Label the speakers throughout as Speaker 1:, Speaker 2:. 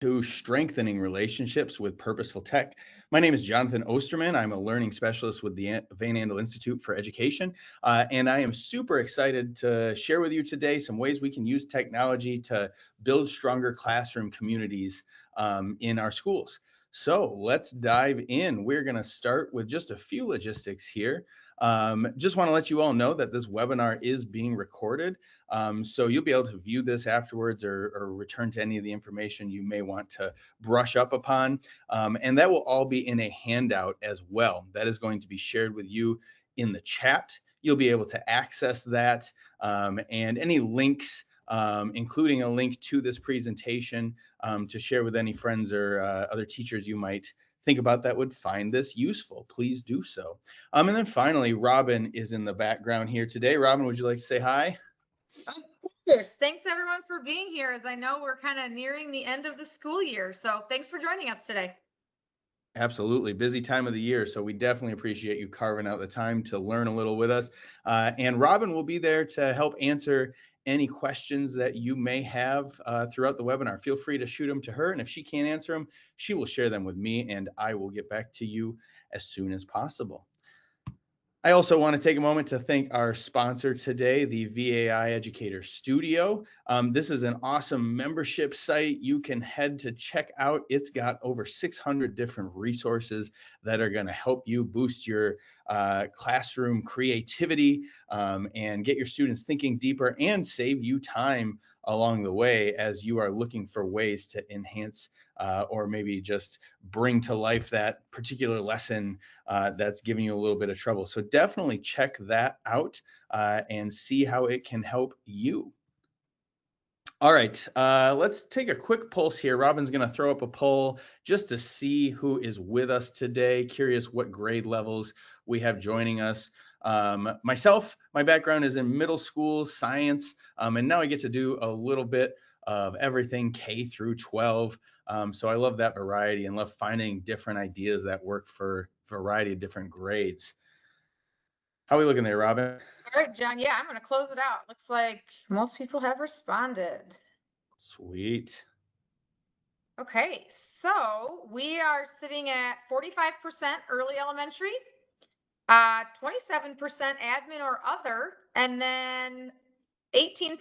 Speaker 1: To strengthening relationships with purposeful tech. My name is Jonathan Osterman. I'm a learning specialist with the Van Andel Institute for Education, and I am super excited to share with you today some ways we can use technology to build stronger classroom communities in our schools. So let's dive in. We're going to start with just a few logistics here. Just want to let you all know that this webinar is being recorded. So you'll be able to view this afterwards or return to any of the information you may want to brush up upon. And that will all be in a handout as well. That is going to be shared with you in the chat. You'll be able to access that and any links, including a link to this presentation to share with any friends or other teachers you might think about that would find this useful. Please do so. And then finally, Robin is in the background here today. Robin, would you like to say hi?
Speaker 2: Of course. Thanks everyone for being here, as I know we're kind of nearing the end of the school year. So thanks for joining us today.
Speaker 1: Absolutely. Busy time of the year. So we definitely appreciate you carving out the time to learn a little with us. And Robin will be there to help answer any questions that you may have throughout the webinar. Feel free to shoot them to her. And if she can't answer them, she will share them with me and I will get back to you as soon as possible. I also want to take a moment to thank our sponsor today, the VAI Educator Studio. This is an awesome membership site you can head to check out. It's got over 600 different resources that are going to help you boost your classroom creativity and get your students thinking deeper and save you time along the way as you are looking for ways to enhance or maybe just bring to life that particular lesson that's giving you a little bit of trouble. So definitely check that out and see how it can help you. All right, let's take a quick pulse here. Robin's going to throw up a poll just to see who is with us today. Curious what grade levels we have joining us. Myself, my background is in middle school science, and now I get to do a little bit of everything K through 12. So I love that variety and love finding different ideas that work for a variety of different grades. How are we looking there, Robin?
Speaker 2: All right, John. Yeah, I'm going to close it out. Looks like most people have responded.
Speaker 1: Sweet.
Speaker 2: Okay, so we are sitting at 45% early elementary, 27% admin or other, and then 18%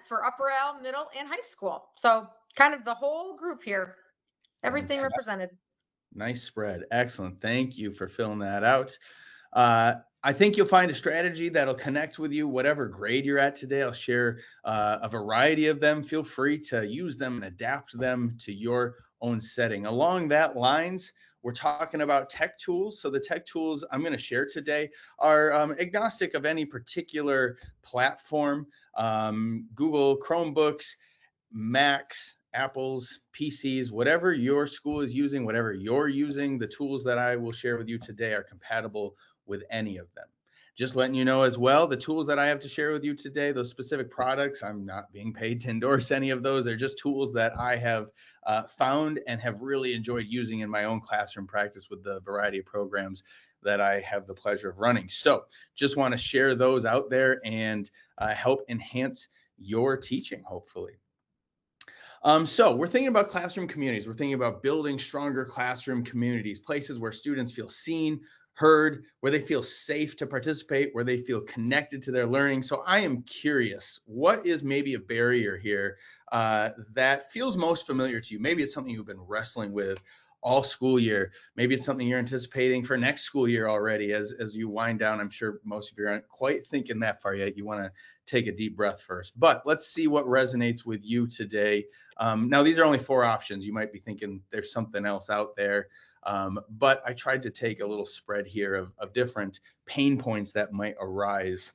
Speaker 2: for upper L, middle, and high school. So kind of the whole group here, everything
Speaker 1: Fantastic.
Speaker 2: represented.
Speaker 1: Nice spread. Excellent. Thank you for filling that out. I think you'll find a strategy that'll connect with you, whatever grade you're at today. I'll share a variety of them. Feel free to use them and adapt them to your own setting. Along that lines, we're talking about tech tools. So the tech tools I'm going to share today are agnostic of any particular platform. Google Chromebooks, Macs, Apples, PCs, whatever your school is using, whatever you're using, the tools that I will share with you today are compatible with any of them. Just letting you know as well, the tools that I have to share with you today, those specific products, I'm not being paid to endorse any of those. They're just tools that I have found and have really enjoyed using in my own classroom practice with the variety of programs that I have the pleasure of running. So just want to share those out there and help enhance your teaching, hopefully. So we're thinking about classroom communities. We're thinking about building stronger classroom communities, places where students feel seen, heard, where they feel safe to participate, where they feel connected to their learning. So I am curious, what is maybe a barrier here that feels most familiar to you? Maybe it's something you've been wrestling with all school year. Maybe it's something you're anticipating for next school year already as you wind down. I'm sure most of you aren't quite thinking that far yet. You want to take a deep breath first. But let's see what resonates with you today. Now, these are only 4 options. You might be thinking there's something else out there. But I tried to take a little spread here of different pain points that might arise.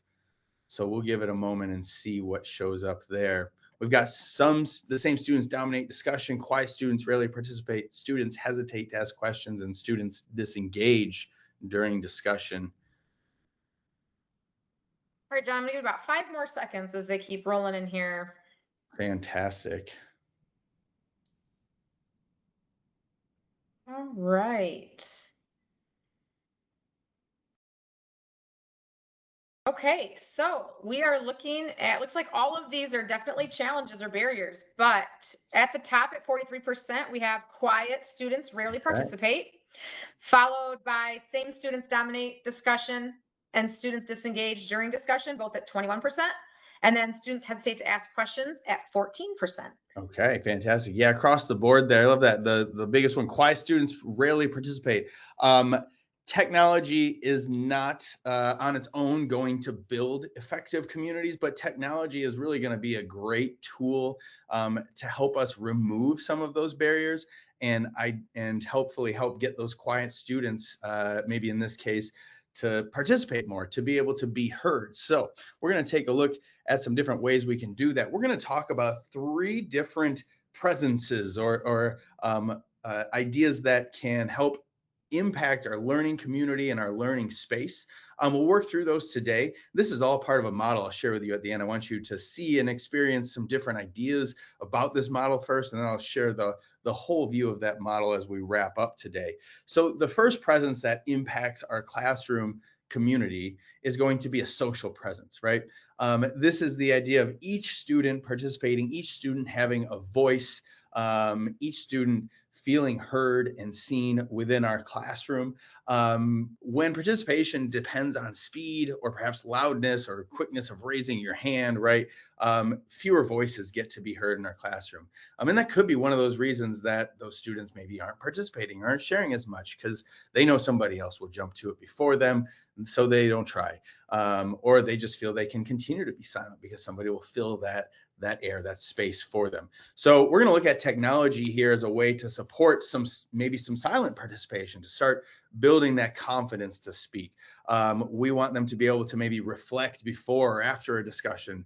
Speaker 1: So we'll give it a moment and see what shows up there. We've got the same students dominate discussion, quiet students rarely participate, students hesitate to ask questions, and students disengage during discussion.
Speaker 2: All right, John, I'm gonna give about 5 more seconds as they keep rolling in here.
Speaker 1: Fantastic.
Speaker 2: All right. Okay, so we are looking at, looks like all of these are definitely challenges or barriers, but at the top at 43%, we have quiet students rarely
Speaker 1: Okay.
Speaker 2: participate, followed by same students dominate discussion and students disengage during discussion, both at 21%, and then students hesitate to ask questions at 14%.
Speaker 1: Okay, fantastic. Yeah, across the board there. I love that. The biggest one, quiet students rarely participate. Um, Technology is not on its own going to build effective communities, but technology is really going to be a great tool to help us remove some of those barriers and hopefully help get those quiet students, maybe in this case, to participate more, to be able to be heard. So we're going to take a look at some different ways we can do that. We're going to talk about three different presences or ideas that can help impact our learning community and our learning space. We'll work through those today. This is all part of a model I'll share with you at the end. I want you to see and experience some different ideas about this model first, and then I'll share the whole view of that model as we wrap up today. So the first presence that impacts our classroom community is going to be a social presence, right? This is the idea of each student participating, each student having a voice, each student feeling heard and seen within our classroom. When participation depends on speed or perhaps loudness or quickness of raising your hand, right? Fewer voices get to be heard in our classroom. And that could be one of those reasons that those students maybe aren't participating, aren't sharing as much because they know somebody else will jump to it before them, and so they don't try. Or they just feel they can continue to be silent because somebody will fill that air, that space for them. So we're going to look at technology here as a way to support maybe some silent participation, to start building that confidence to speak. We want them to be able to maybe reflect before or after a discussion,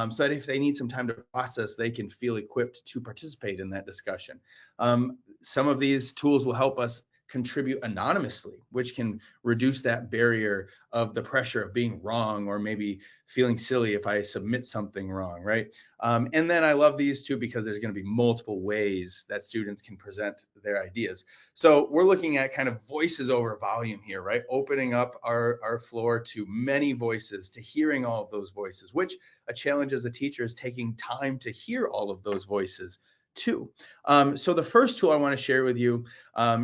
Speaker 1: so that if they need some time to process, they can feel equipped to participate in that discussion. Some of these tools will help us contribute anonymously, which can reduce that barrier of the pressure of being wrong or maybe feeling silly if I submit something wrong, right? And then I love these too because there's going to be multiple ways that students can present their ideas. So we're looking at kind of voices over volume here, right? Opening up our floor to many voices, to hearing all of those voices, which a challenge as a teacher is taking time to hear all of those voices too. So the first tool I want to share with you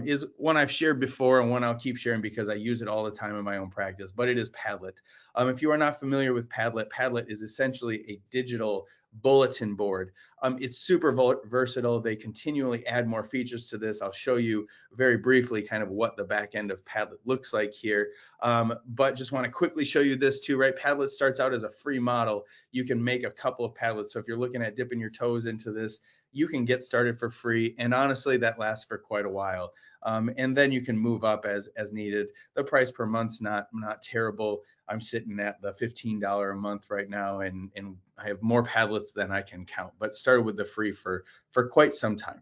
Speaker 1: is one I've shared before and one I'll keep sharing because I use it all the time in my own practice, but it is Padlet. If you are not familiar with Padlet, Padlet is essentially a digital bulletin board. It's super versatile. They continually add more features to this. I'll show you very briefly kind of what the back end of Padlet looks like here. But just want to quickly show you this too, right? Padlet starts out as a free model. You can make a couple of Padlets. So if you're looking at dipping your toes into this, you can get started for free. And honestly, that lasts for quite a while. And then you can move up as needed. The price per month's not terrible. I'm sitting at the $15 a month right now, and I have more Padlets than I can count, but started with the free for quite some time.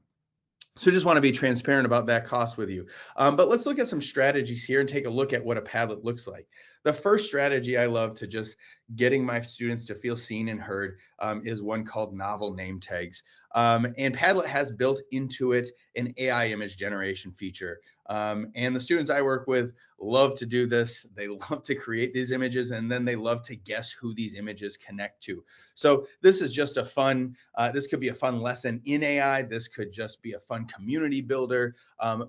Speaker 1: So just want to be transparent about that cost with you. But let's look at some strategies here and take a look at what a Padlet looks like. The first strategy I love to just getting my students to feel seen and heard is one called novel name tags. And Padlet has built into it an AI image generation feature. And the students I work with love to do this. They love to create these images, and then they love to guess who these images connect to. So this is just a fun, this could be a fun lesson in AI. This could just be a fun community builder,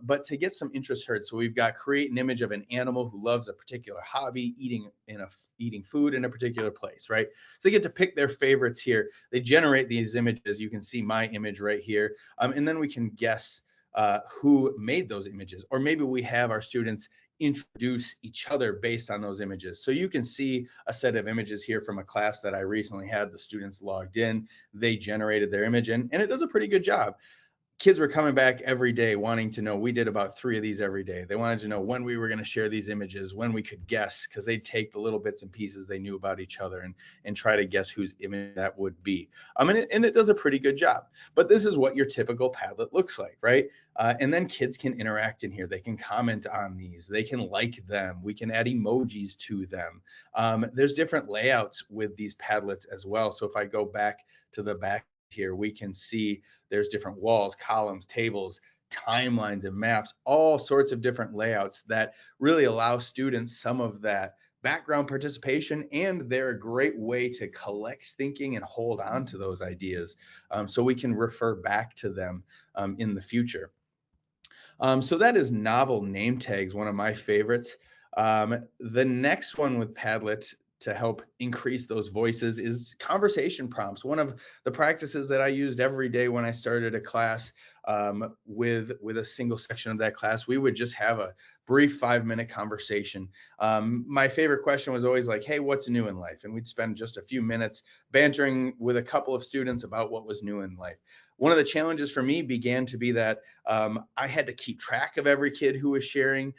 Speaker 1: but to get some interest heard. So we've got create an image of an animal who loves a particular hobby, eating food in a particular place, right? So they get to pick their favorites here. They generate these images. You can see my image right here. And then we can guess who made those images, or maybe we have our students introduce each other based on those images. So you can see a set of images here from a class that I recently had. The students logged in, they generated their image, and it does a pretty good job. Kids were coming back every day wanting to know. We did about 3 of these every day. They wanted to know when we were going to share these images, when we could guess, because they'd take the little bits and pieces they knew about each other and try to guess whose image that would be. And it does a pretty good job. But this is what your typical Padlet looks like, right? And then kids can interact in here. They can comment on these. They can like them. We can add emojis to them. There's different layouts with these Padlets as well. So if I go back to the back here, we can see there's different walls, columns, tables, timelines, and maps, all sorts of different layouts that really allow students some of that background participation, and they're a great way to collect thinking and hold on to those ideas, so we can refer back to them in the future. So that is novel name tags, one of my favorites. The next one with Padlet to help increase those voices is conversation prompts. One of the practices that I used every day when I started a class, with a single section of that class, we would just have a brief 5-minute conversation. My favorite question was always like, "Hey, what's new in life?" And we'd spend just a few minutes bantering with a couple of students about what was new in life. One of the challenges for me began to be that I had to keep track of every kid who was sharing,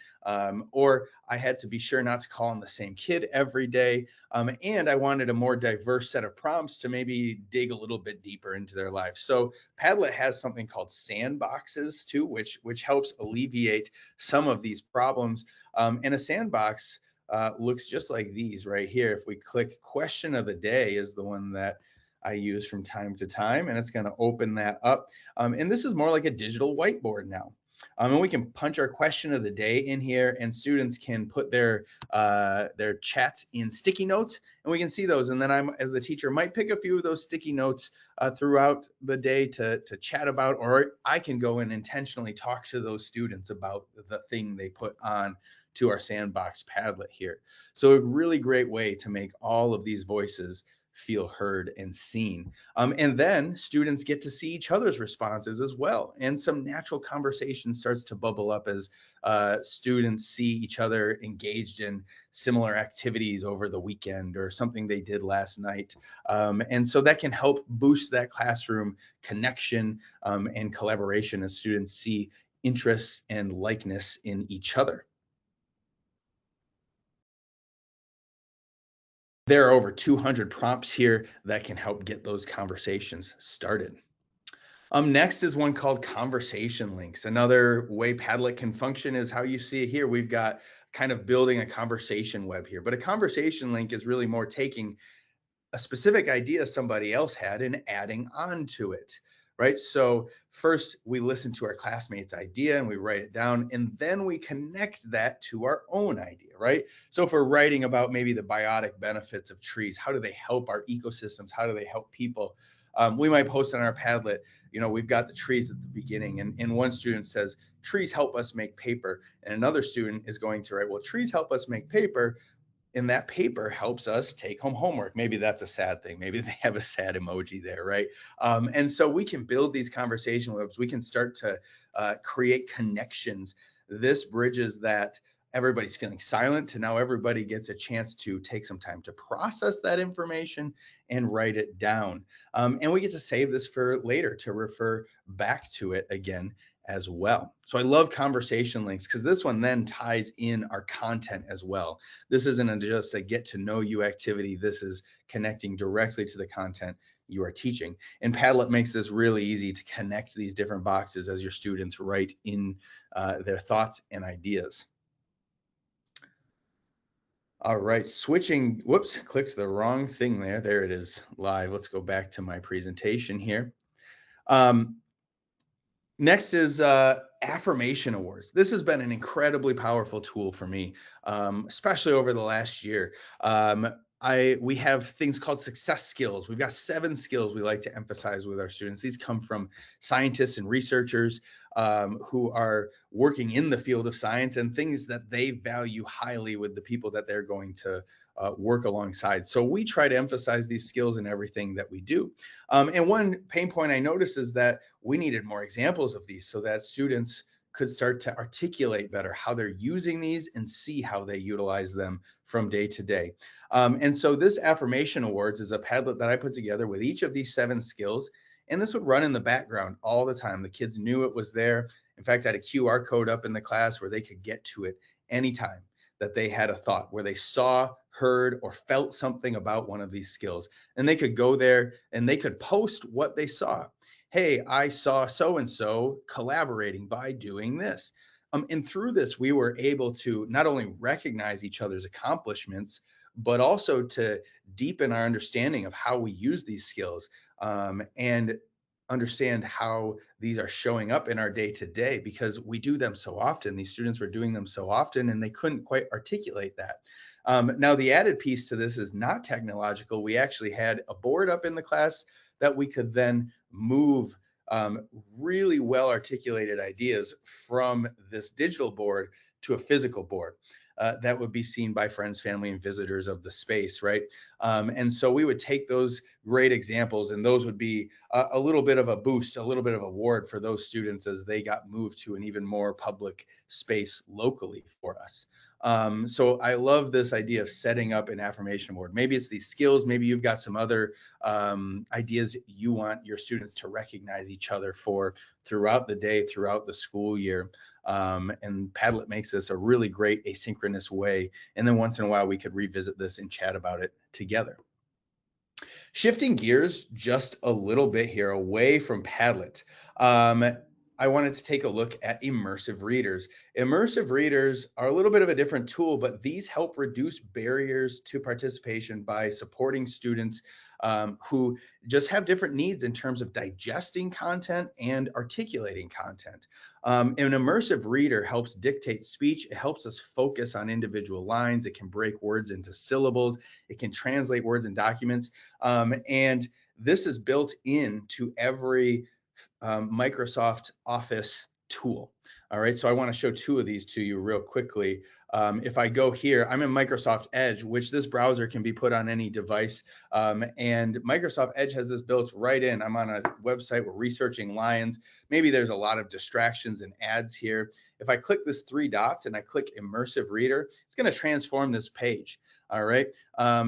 Speaker 1: or I had to be sure not to call on the same kid every day. And I wanted a more diverse set of prompts to maybe dig a little bit deeper into their lives. So Padlet has something called sandboxes too, which helps alleviate some of these problems. And a sandbox looks just like these right here. If we click question of the day is the one that I use from time to time, and it's going to open that up. And this is more like a digital whiteboard now. And we can punch our question of the day in here, and students can put their chats in sticky notes, and we can see those. And then I'm, as the teacher, might pick a few of those sticky notes throughout the day to chat about, or I can go and intentionally talk to those students about the thing they put on to our sandbox Padlet here. So a really great way to make all of these voices feel heard and seen. And then students get to see each other's responses as well. And some natural conversation starts to bubble up as students see each other engaged in similar activities over the weekend or something they did last night. And so that can help boost that classroom connection and collaboration as students see interests and likeness in each other. There are over 200 prompts here that can help get those conversations started. Next is one called conversation links. Another way Padlet can function is how you see it here. We've got kind of building a conversation web here, but a conversation link is really more taking a specific idea somebody else had and adding on to it, right? So first we listen to our classmates' idea and we write it down, and then we connect that to our own idea, right? So if we're writing about maybe the biotic benefits of trees, how do they help our ecosystems? How do they help people? We might post on our Padlet, we've got the trees at the beginning, and one student says, trees help us make paper. And another student is going to write, well, trees help us make paper, and that paper helps us take home homework. Maybe that's a sad thing. Maybe they have a sad emoji there, right? And so we can build these conversation webs. We can start to create connections. This bridges that everybody's feeling silent to now everybody gets a chance to take some time to process that information and write it down. And we get to save this for later to refer back to it again as well. So I love conversation links because this one then ties in our content as well. This isn't just a get to know you activity. This is connecting directly to the content you are teaching. And Padlet makes this really easy to connect these different boxes as your students write in their thoughts and ideas. All right, switching, whoops, clicked the wrong thing there. There it is live. Let's go back to my presentation here. Um, Next is affirmation awards. This has been an incredibly powerful tool for me, especially over the last year. We have things called success skills. We've got 7 skills we like to emphasize with our students. These come from scientists and researchers who are working in the field of science and things that they value highly with the people that they're going to work alongside. So we try to emphasize these skills in everything that we do. And one pain point I noticed is that we needed more examples of these so that students could start to articulate better how they're using these and see how they utilize them from day to day. And so this affirmation awards is a Padlet that I put together with each of these 7 skills. And this would run in the background all the time. The kids knew it was there. In fact, I had a QR code up in the class where they could get to it anytime that they had a thought, where they saw, heard, or felt something about one of these skills. And they could go there and they could post what they saw. Hey, I saw so-and-so collaborating by doing this. And through this, we were able to not only recognize each other's accomplishments, but also to deepen our understanding of how we use these skills and understand how these are showing up in our day to day, because we do them so often. These students were doing them so often and they couldn't quite articulate that. Now, the added piece to this is not technological. We actually had a board up in the class that we could then move really well articulated ideas from this digital board to a physical board. That would be seen by friends, family, and visitors of the space, right? And so we would take those great examples, and those would be a little bit of a boost, a little bit of a reward for those students as they got moved to an even more public space locally for us. So I love this idea of setting up an affirmation board. Maybe it's these skills, maybe you've got some other ideas you want your students to recognize each other for throughout the day, throughout the school year. And Padlet makes this a really great asynchronous way. And then once in a while, we could revisit this and chat about it together. Shifting gears just a little bit here away from Padlet. I wanted to take a look at immersive readers. Immersive readers are a little bit of a different tool, but these help reduce barriers to participation by supporting students who just have different needs in terms of digesting content and articulating content. An immersive reader helps dictate speech. It helps us focus on individual lines. It can break words into syllables. It can translate words in documents. And this is built into every Microsoft Office tool. All right, so I want to show two of these to you real quickly. If I go here, I'm in Microsoft Edge, which this browser can be put on any device. And Microsoft Edge has this built right in. I'm on a website, we're researching lions. Maybe there's a lot of distractions and ads here. If I click this three dots and I click Immersive Reader, it's going to transform this page. All right.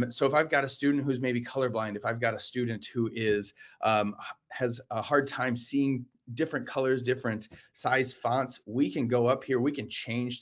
Speaker 1: So if I've got a student who's maybe colorblind, if I've got a student who is has a hard time seeing different colors, different size fonts, we can go up here. We can change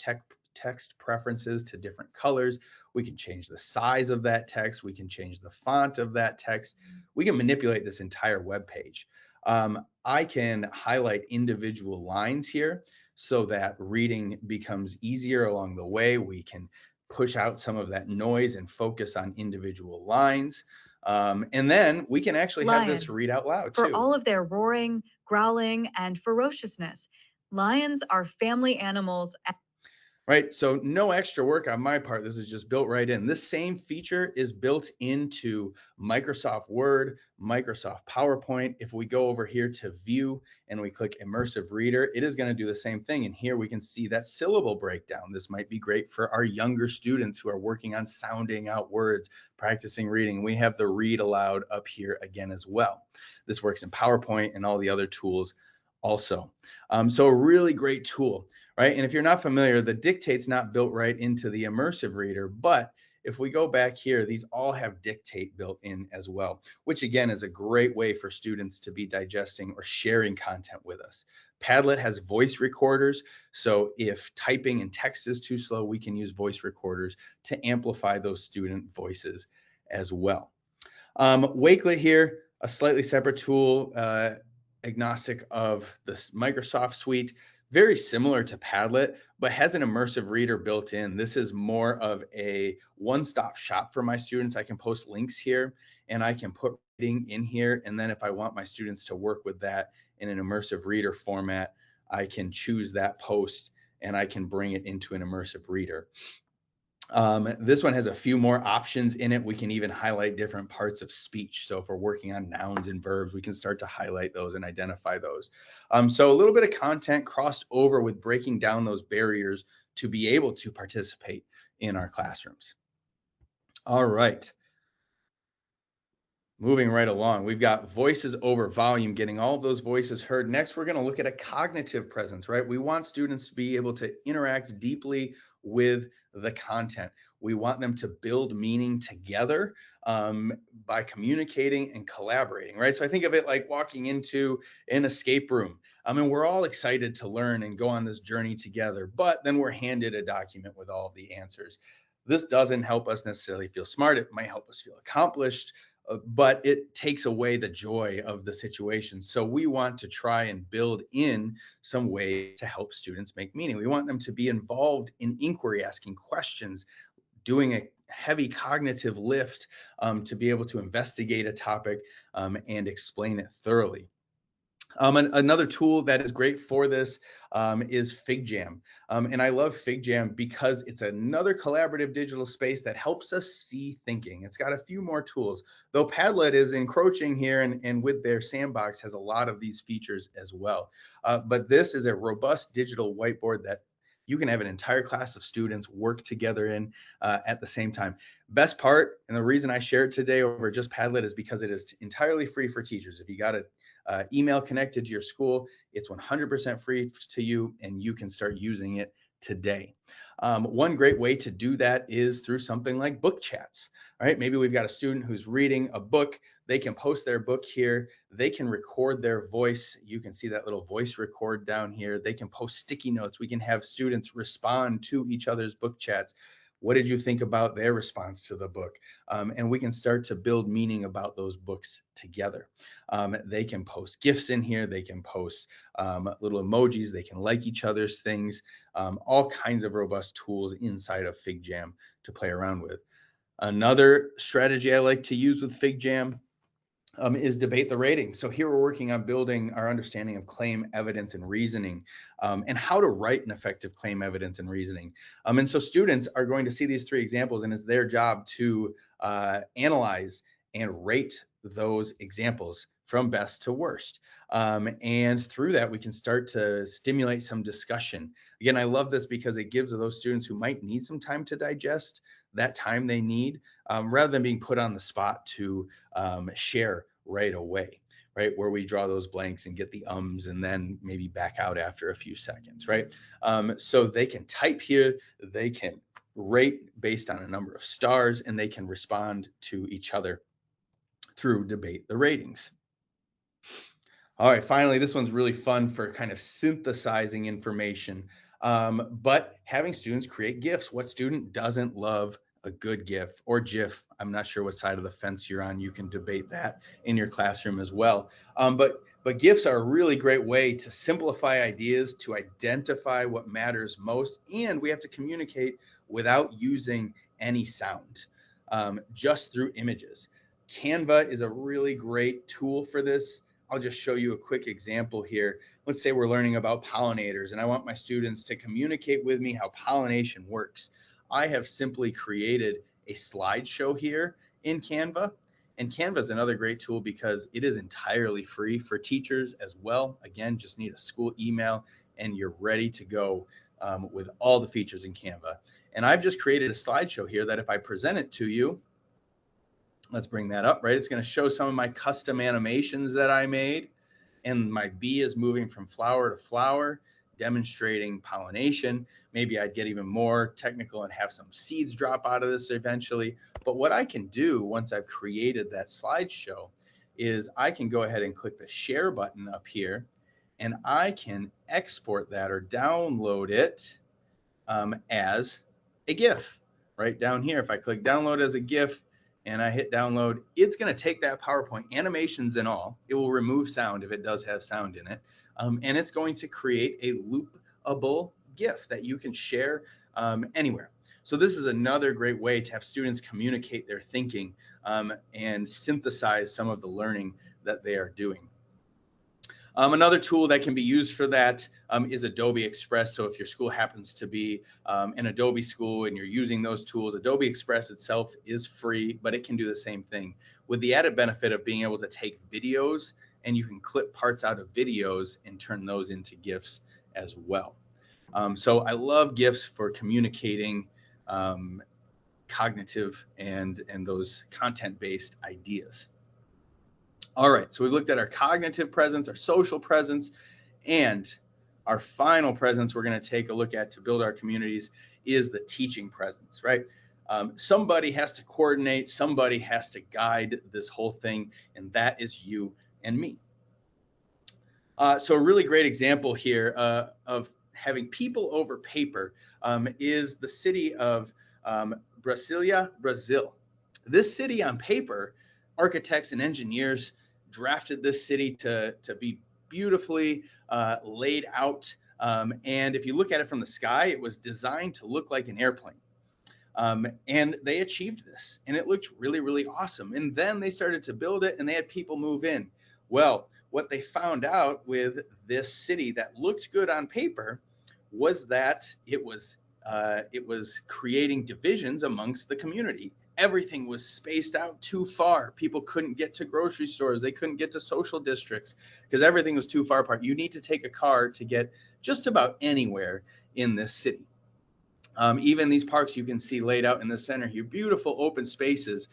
Speaker 1: text preferences to different colors. We can change the size of that text. We can change the font of that text. We can manipulate this entire web page. I can highlight individual lines here so that reading becomes easier along the way. We can push out some of that noise and focus on individual lines. And then we can actually have this read out loud too.
Speaker 3: For all of their roaring, growling, and ferociousness, lions are family animals.
Speaker 1: Right, so no extra work on my part. This is just built right in. This same feature is built into Microsoft Word, Microsoft PowerPoint. If we go over here to View and we click Immersive Reader, it is going to do the same thing. And here we can see that syllable breakdown. This might be great for our younger students who are working on sounding out words, practicing reading. We have the read aloud up here again as well. This works in PowerPoint and all the other tools also. So a really great tool. Right? And if you're not familiar, the dictate's not built right into the immersive reader, but if we go back here, these all have dictate built in as well, which again is a great way for students to be digesting or sharing content with us. Padlet has voice recorders, so if typing and text is too slow, we can use voice recorders to amplify those student voices as well. Wakelet here, a slightly separate tool, agnostic of the Microsoft suite. Very similar to Padlet, but has an immersive reader built in. This is more of a one-stop shop for my students. I can post links here and I can put reading in here. And then if I want my students to work with that in an immersive reader format, I can choose that post and I can bring it into an immersive reader. This one has a few more options in it. We can even highlight different parts of speech. So if we're working on nouns and verbs, we can start to highlight those and identify those. So a little bit of content crossed over with breaking down those barriers to be able to participate in our classrooms. All right. Moving right along, we've got voices over volume, getting all of those voices heard. Next, we're going to look at a cognitive presence, right? We want students to be able to interact deeply with the content. We want them to build meaning together by communicating and collaborating, right? So I think of it like walking into an escape room. I mean, we're all excited to learn and go on this journey together, but then we're handed a document with all of the answers. This doesn't help us necessarily feel smart. It might help us feel accomplished, but it takes away the joy of the situation. So we want to try and build in some way to help students make meaning. We want them to be involved in inquiry, asking questions, doing a heavy cognitive lift to be able to investigate a topic and explain it thoroughly. Another tool that is great for this is FigJam. And I love FigJam because it's another collaborative digital space that helps us see thinking. It's got a few more tools, though Padlet is encroaching here and with their sandbox has a lot of these features as well. But this is a robust digital whiteboard that you can have an entire class of students work together in at the same time. Best part, and the reason I share it today over just Padlet is because it is entirely free for teachers. If you got a email connected to your school, it's 100% free to you, and you can start using it today. One great way to do that is through something like book chats. All right, maybe we've got a student who's reading a book. They can post their book here. They can record their voice. You can see that little voice record down here. They can post sticky notes. We can have students respond to each other's book chats. What did you think about their response to the book? And we can start to build meaning about those books together. They can post GIFs in here. They can post little emojis. They can like each other's things. All kinds of robust tools inside of FigJam to play around with. Another strategy I like to use with FigJam is debate the rating. So here we're working on building our understanding of claim evidence and reasoning and how to write an effective claim evidence and reasoning. And so students are going to see these three examples, and it's their job to analyze and rate those examples from best to worst. And through that, we can start to stimulate some discussion. Again, I love this because it gives those students who might need some time to digest that time they need, rather than being put on the spot to share right away, right? Where we draw those blanks and get the ums and then maybe back out after a few seconds, right? So they can type here, they can rate based on a number of stars, and they can respond to each other through debate the ratings. All right, finally, this one's really fun for kind of synthesizing information, but having students create GIFs. What student doesn't love a good GIF or GIF? I'm not sure what side of the fence you're on. You can debate that in your classroom as well. But GIFs are a really great way to simplify ideas, to identify what matters most, and we have to communicate without using any sound, just through images. Canva is a really great tool for this. I'll just show you a quick example here. Let's say we're learning about pollinators, and I want my students to communicate with me how pollination works. I have simply created a slideshow here in Canva. And Canva is another great tool because it is entirely free for teachers as well. Again, just need a school email and you're ready to go with all the features in Canva. And I've just created a slideshow here that if I present it to you, let's bring that up, right? It's going to show some of my custom animations that I made. And my bee is moving from flower to flower, demonstrating pollination. Maybe I'd get even more technical and have some seeds drop out of this eventually. But what I can do once I've created that slideshow is I can go ahead and click the share button up here, and I can export that or download it as a GIF. Right down here, if I click download as a GIF, and I hit download, it's going to take that PowerPoint, animations and all. It will remove sound if it does have sound in it. And it's going to create a loopable GIF that you can share anywhere. So this is another great way to have students communicate their thinking and synthesize some of the learning that they are doing. Another tool that can be used for that is Adobe Express. So if your school happens to be an Adobe school and you're using those tools, Adobe Express itself is free, but it can do the same thing with the added benefit of being able to take videos, and you can clip parts out of videos and turn those into GIFs as well. So I love GIFs for communicating cognitive and those content-based ideas. All right, so we've looked at our cognitive presence, our social presence, and our final presence we're going to take a look at to build our communities is the teaching presence, right? Somebody has to coordinate, somebody has to guide this whole thing, and that is you and me. So a really great example here of having people over paper is the city of Brasilia, Brazil. This city on paper, architects and engineers drafted this city to be beautifully laid out. And if you look at it from the sky, it was designed to look like an airplane. And they achieved this, and it looked really, really awesome. And then they started to build it, and they had people move in. Well, what they found out with this city that looked good on paper was that it was creating divisions amongst the community. Everything was spaced out too far. People couldn't get to grocery stores. They couldn't get to social districts because everything was too far apart. You need to take a car to get just about anywhere in this city. Even these parks you can see laid out in the center here, beautiful open spaces,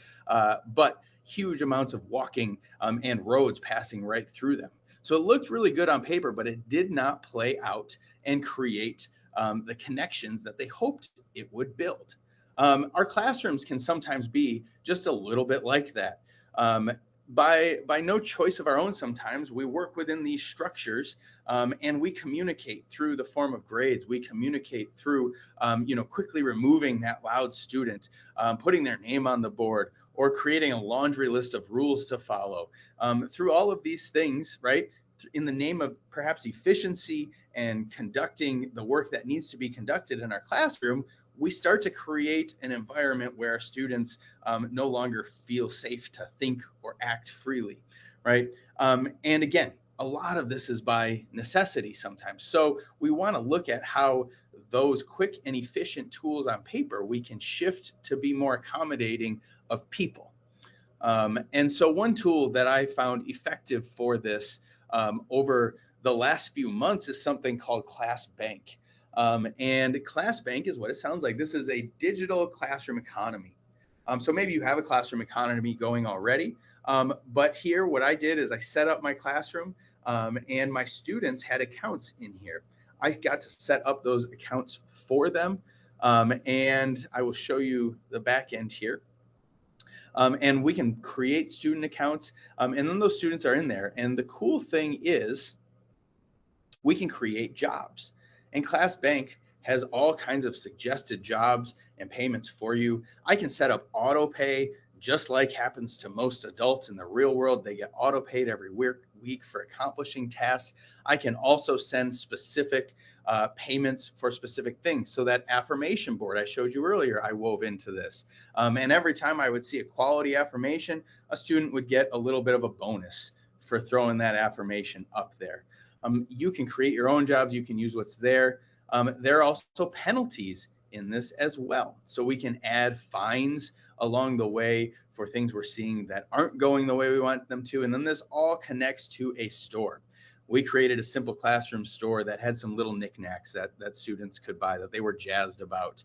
Speaker 1: but huge amounts of walking and roads passing right through them. So it looked really good on paper, but it did not play out and create the connections that they hoped it would build. Our classrooms can sometimes be just a little bit like that. By no choice of our own, sometimes we work within these structures, and we communicate through the form of grades. We communicate through quickly removing that loud student, putting their name on the board, or creating a laundry list of rules to follow. Through all of these things, right, in the name of perhaps efficiency and conducting the work that needs to be conducted in our classroom, we start to create an environment where our students no longer feel safe to think or act freely, right? And again, a lot of this is by necessity sometimes. So we want to look at how those quick and efficient tools on paper we can shift to be more accommodating of people. And so one tool that I found effective for this over the last few months is something called Class Bank. And Class Bank is what it sounds like. This is a digital classroom economy. So maybe you have a classroom economy going already. But here, what I did is I set up my classroom, and my students had accounts in here. I got to set up those accounts for them. And I will show you the back end here. And we can create student accounts, and then those students are in there. And the cool thing is we can create jobs. And Class Bank has all kinds of suggested jobs and payments for you. I can set up auto pay, just like happens to most adults in the real world. They get auto paid every week for accomplishing tasks. I can also send specific payments for specific things. So that affirmation board I showed you earlier, I wove into this. And every time I would see a quality affirmation, a student would get a little bit of a bonus for throwing that affirmation up there. You can create your own jobs. You can use what's there. There are also penalties in this as well. So we can add fines along the way for things we're seeing that aren't going the way we want them to. And then this all connects to a store. We created a simple classroom store that had some little knickknacks that students could buy that they were jazzed about.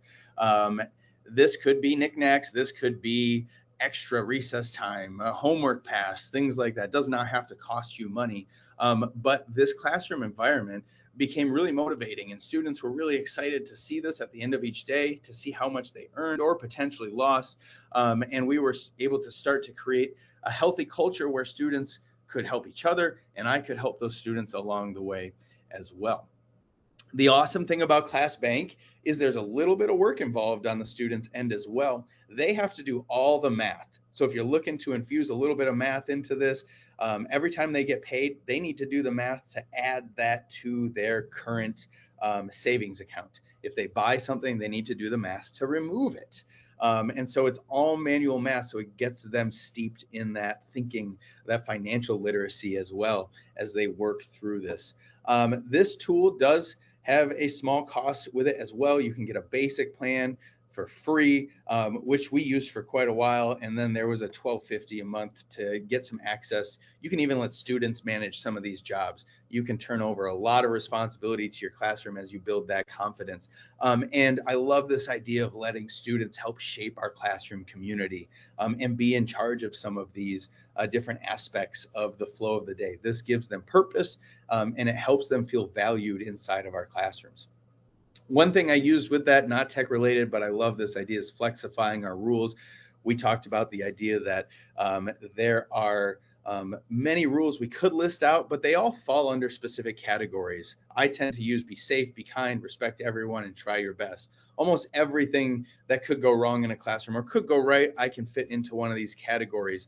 Speaker 1: This could be knickknacks. This could be extra recess time, homework pass, things like that. It does not have to cost you money. But this classroom environment became really motivating, and students were really excited to see this at the end of each day, to see how much they earned or potentially lost. And we were able to start to create a healthy culture where students could help each other, and I could help those students along the way as well. The awesome thing about Class Bank is there's a little bit of work involved on the students' end as well. They have to do all the math. So if you're looking to infuse a little bit of math into this, every time they get paid, they need to do the math to add that to their current savings account. If they buy something, they need to do the math to remove it. And so it's all manual math, so it gets them steeped in that thinking, that financial literacy as well as they work through this. This tool does have a small cost with it as well. You can get a basic plan for free, which we used for quite a while. And then there was a $12.50 a month to get some access. You can even let students manage some of these jobs. You can turn over a lot of responsibility to your classroom as you build that confidence. And I love this idea of letting students help shape our classroom community and be in charge of some of these different aspects of the flow of the day. This gives them purpose, and it helps them feel valued inside of our classrooms. One thing I used with that, not tech related, but I love this idea, is flexifying our rules. We talked about the idea that there are many rules we could list out, but they all fall under specific categories. I tend to use be safe, be kind, respect everyone, and try your best. Almost everything that could go wrong in a classroom or could go right, I can fit into one of these categories.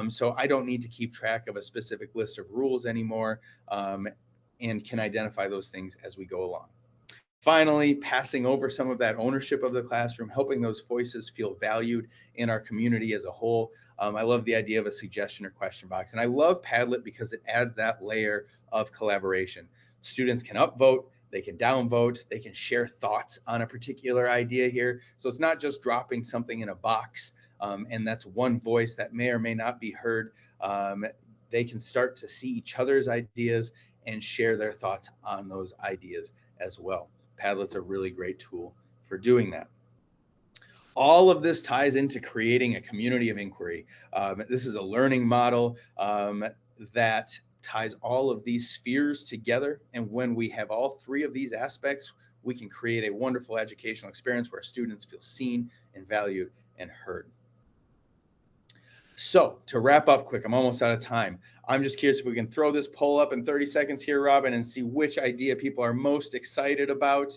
Speaker 1: So I don't need to keep track of a specific list of rules anymore, and can identify those things as we go along. Finally, passing over some of that ownership of the classroom, helping those voices feel valued in our community as a whole. I love the idea of a suggestion or question box. And I love Padlet because it adds that layer of collaboration. Students can upvote, they can downvote, they can share thoughts on a particular idea here. So it's not just dropping something in a box, and that's one voice that may or may not be heard. They can start to see each other's ideas and share their thoughts on those ideas as well. Padlet's a really great tool for doing that. All of this ties into creating a community of inquiry. This is a learning model that ties all of these spheres together. And when we have all three of these aspects, we can create a wonderful educational experience where students feel seen and valued and heard. So to wrap up quick, I'm almost out of time. I'm just curious if we can throw this poll up in 30 seconds here, Robin, and see which idea people are most excited about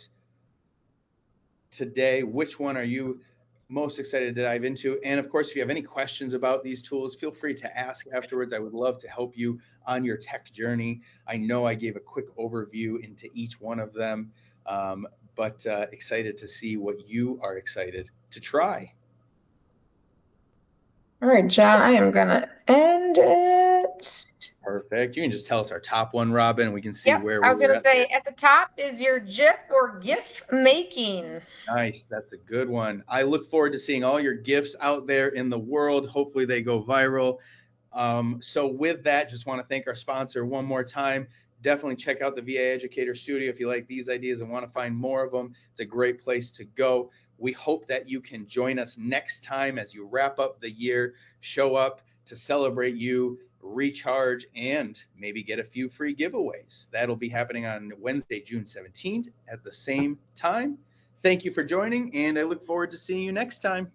Speaker 1: today. Which one are you most excited to dive into? And of course, if you have any questions about these tools, feel free to ask afterwards. I would love to help you on your tech journey. I know I gave a quick overview into each one of them, but excited to see what you are excited to try.
Speaker 2: All right, John, I am going to end it.
Speaker 1: Perfect. You can just tell us our top one, Robin. We can see where
Speaker 2: I was going to say
Speaker 1: at
Speaker 2: the top is your GIF or GIF making.
Speaker 1: Nice. That's a good one. I look forward to seeing all your GIFs out there in the world. Hopefully they go viral. So with that, just want to thank our sponsor one more time. Definitely check out the VA Educator Studio if you like these ideas and want to find more of them. It's a great place to go. We hope that you can join us next time as you wrap up the year, show up to celebrate you, recharge, and maybe get a few free giveaways. That'll be happening on Wednesday, June 17th at the same time. Thank you for joining, and I look forward to seeing you next time.